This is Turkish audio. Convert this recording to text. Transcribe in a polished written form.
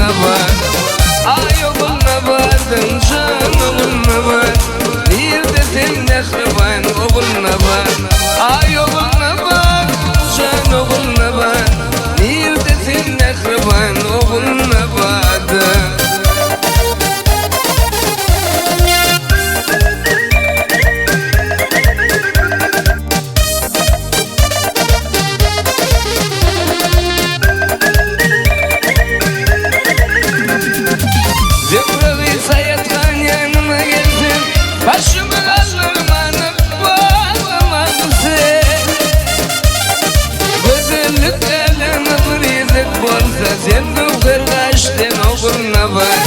oğluna bak. Ay oğluna bakın can oğluna bak. Nerede sen nehriban oğluna bak. Ay oğluna bak can oğluna bak. Nerede sen nehriban oğluna bak. Zıbrığı sayatkan yanıma gelsin. Başımı kaldırmanıp bağlamadısın. Güzellik eline bir yüzük bolsa sen de kırgaçtın oğluna bak.